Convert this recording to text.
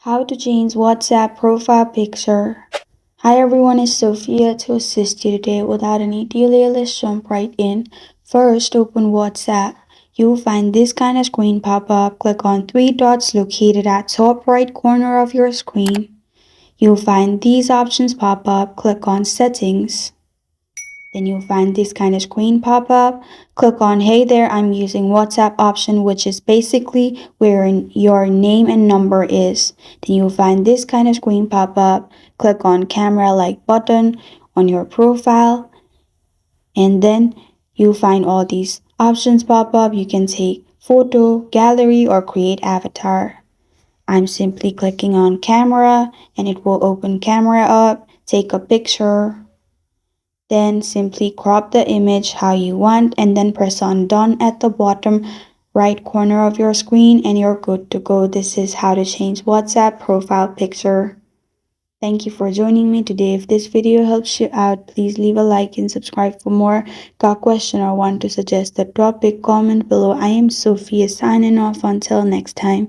How to change WhatsApp profile picture. Hi everyone, it's Sophia to assist you today. Without any delay, let's jump right in. First, open WhatsApp. You'll find this kind of screen pop up. Click on three dots located at top right corner of your screen. You'll find these options pop up. Click on Settings. Then you'll find this kind of screen pop up. Click on Hey there, I'm using WhatsApp option, which is basically where your name and number is. Then you'll find this kind of screen pop up. Click on camera like button on your profile. And then you'll find all these options pop up. You can take photo, gallery, or create avatar. I'm simply clicking on camera and it will open camera up, take a picture. Then simply crop the image how you want and then press on done at the bottom right corner of your screen and you're good to go. This is how to change WhatsApp profile picture. Thank you for joining me today. If this video helps you out, please leave a like and subscribe for more. Got a question or want to suggest a topic? Comment below. I am Sophia signing off until next time.